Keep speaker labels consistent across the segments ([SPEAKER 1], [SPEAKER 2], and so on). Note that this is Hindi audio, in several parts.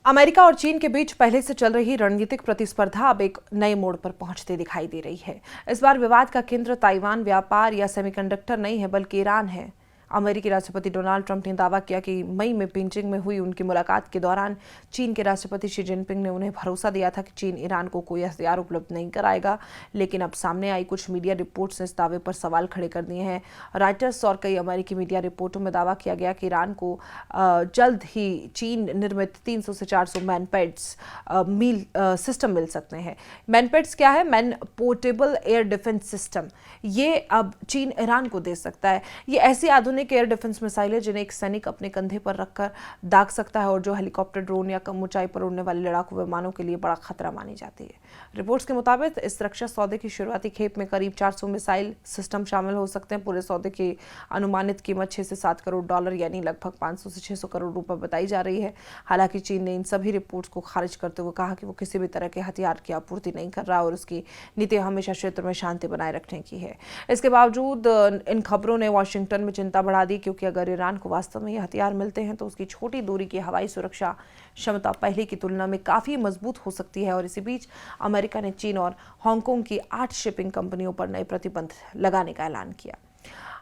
[SPEAKER 1] अमेरिका और चीन के बीच पहले से चल रही रणनीतिक प्रतिस्पर्धा अब एक नए मोड़ पर पहुंचती दिखाई दे रही है। इस बार विवाद का केंद्र ताइवान, व्यापार या सेमीकंडक्टर नहीं है, बल्कि ईरान है। अमेरिकी राष्ट्रपति डोनाल्ड ट्रंप ने दावा किया कि मई में बीजिंग में हुई उनकी मुलाकात के दौरान चीन के राष्ट्रपति शी जिनपिंग ने उन्हें भरोसा दिया था कि चीन ईरान को कोई हथियार उपलब्ध नहीं कराएगा। लेकिन अब सामने आई कुछ मीडिया रिपोर्ट्स ने इस दावे पर सवाल खड़े कर दिए हैं। रॉयटर्स और कई अमेरिकी मीडिया रिपोर्टों में दावा किया गया कि ईरान को जल्द ही चीन निर्मित 300 से 400 मैनपेड्स मील सिस्टम मिल सकते हैं। मैनपेड्स क्या है? Man portable air defence system. ये अब चीन ईरान को दे सकता है। ये ऐसी आधुनिक एयर डिफेंस मिसाइल है जिन्हें एक सैनिक अपने कंधे पर रखकर दाग सकता है और जो हेलीकॉप्टर, ड्रोन या कम ऊंचाई पर उड़ने वाले लड़ाकू विमानों के लिए बड़ा खतरा मानी जाती है। रिपोर्ट्स के मुताबिक इस रक्षा सौदे की शुरुआती खेप में करीब 400 मिसाइल सिस्टम शामिल हो सकते हैं। पूरे सौदे की अनुमानित कीमत 6 से 7 करोड़ डॉलर यानी लगभग 500 से 600 करोड़ रुपए बताई जा रही है। हालांकि चीन ने इन सभी रिपोर्ट्स को खारिज करते हुए कहा कि वो किसी भी तरह के हथियार की आपूर्ति नहीं कर रहा और उसकी नीति हमेशा क्षेत्र में शांति बनाए रखने की है। इसके बावजूद इन खबरों ने वॉशिंगटन में चिंता बढ़ा दी, क्योंकि अगर ईरान को वास्तव में ये हथियार मिलते हैं तो उसकी छोटी दूरी की हवाई सुरक्षा क्षमता पहले की तुलना में काफी मजबूत हो सकती है। और इसी बीच अमेरिका ने चीन और हांगकांग की 8 शिपिंग कंपनियों पर नए प्रतिबंध लगाने का ऐलान किया।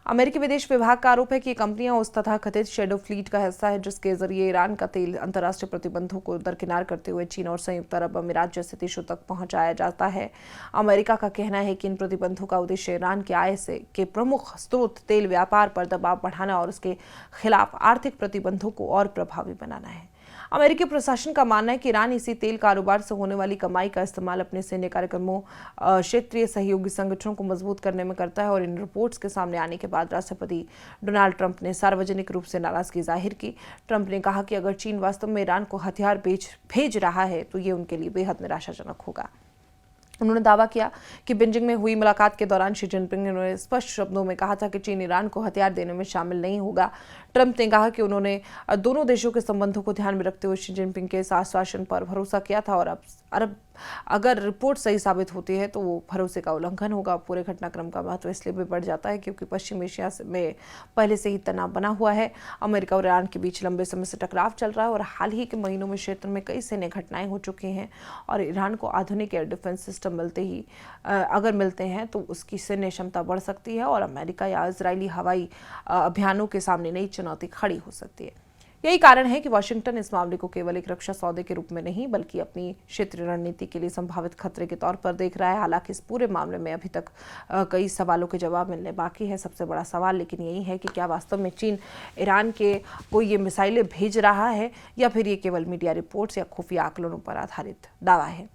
[SPEAKER 1] अमेरिकी विदेश विभाग का आरोप है कि कंपनियां उस तथाकथित शैडो फ्लीट का हिस्सा है जिसके जरिए ईरान का तेल अंतर्राष्ट्रीय प्रतिबंधों को दरकिनार करते हुए चीन और संयुक्त अरब अमीरात जैसे देशों तक पहुंचाया जाता है। अमेरिका का कहना है कि इन प्रतिबंधों का उद्देश्य ईरान के आय के प्रमुख स्रोत तेल व्यापार पर दबाव बढ़ाना और उसके खिलाफ आर्थिक प्रतिबंधों को और प्रभावी बनाना है। अमेरिकी प्रशासन का मानना है कि ईरान इसी तेल कारोबार से होने वाली कमाई का इस्तेमाल अपने सैन्य कार्यक्रमों, क्षेत्रीय सहयोगी संगठनों को मजबूत करने में करता है। और इन रिपोर्ट्स के सामने आने के बाद राष्ट्रपति डोनाल्ड ट्रंप ने सार्वजनिक रूप से नाराजगी जाहिर की। ट्रंप ने कहा कि अगर चीन वास्तव में ईरान को हथियार भेज रहा है तो ये उनके लिए बेहद निराशाजनक होगा। उन्होंने दावा किया कि बीजिंग में हुई मुलाकात के दौरान शी जिनपिंग ने उन्होंने स्पष्ट शब्दों में कहा था कि चीन ईरान को हथियार देने में शामिल नहीं होगा। ट्रंप ने कहा कि उन्होंने दोनों देशों के संबंधों को ध्यान में रखते हुए शी जिनपिंग के इस आश्वासन पर भरोसा किया था और अब अगर रिपोर्ट सही साबित होती है तो वो भरोसे का उल्लंघन होगा। पूरे घटनाक्रम का महत्व इसलिए भी बढ़ जाता है क्योंकि पश्चिम एशिया में पहले से ही तनाव बना हुआ है। अमेरिका और ईरान के बीच लंबे समय से टकराव चल रहा है और हाल ही के महीनों में क्षेत्र में कई सैन्य घटनाएं हो चुकी हैं और ईरान को आधुनिक एयर डिफेंस सिस्टम अगर मिलते हैं तो उसकी सैन्य क्षमता बढ़ सकती है और अमेरिका या इजरायली हवाई अभियानों के सामने नई चुनौती खड़ी हो सकती है। यही कारण है कि वाशिंगटन इस मामले को केवल एक रक्षा सौदे के रूप में नहीं बल्कि अपनी क्षेत्रीय रणनीति के लिए संभावित खतरे के तौर पर देख रहा है। हालांकि इस पूरे मामले में अभी तक कई सवालों के जवाब मिलने बाकी है। सबसे बड़ा सवाल लेकिन यही है कि क्या वास्तव में चीन ईरान के कोई ये मिसाइलें भेज रहा है या फिर ये केवल मीडिया रिपोर्ट्स या खुफिया आकलनों पर आधारित दावा है।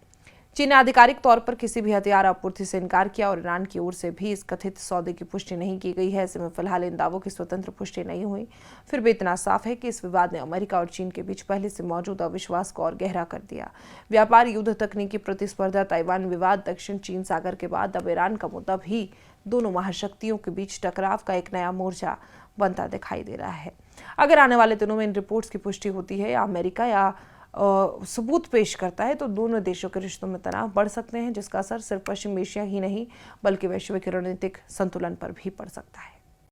[SPEAKER 1] चीन ने आधिकारिक तौर पर किसी भी हथियार आपूर्ति से इनकार किया और ईरान की ओर से भी इस कथित सौदे की पुष्टि नहीं की गई है। ऐसे में फिलहाल इन दावों की स्वतंत्र पुष्टि नहीं हुई। फिर भी इतना साफ है कि इस विवाद ने अमेरिका और चीन के बीच पहले से मौजूद अविश्वास को और गहरा कर दिया। व्यापार, युद्ध, तकनीकी प्रतिस्पर्धा, ताइवान विवाद, दक्षिण चीन सागर के बाद अब ईरान का मुद्दा भी दोनों महाशक्तियों के बीच टकराव का एक नया मोर्चा बनता दिखाई दे रहा है। अगर आने वाले दिनों में इन रिपोर्ट्स की पुष्टि होती है या अमेरिका या सबूत पेश करता है तो दोनों देशों के रिश्तों में तनाव बढ़ सकते हैं, जिसका असर सिर्फ पश्चिम एशिया ही नहीं बल्कि वैश्विक रणनीतिक संतुलन पर भी पड़ सकता है।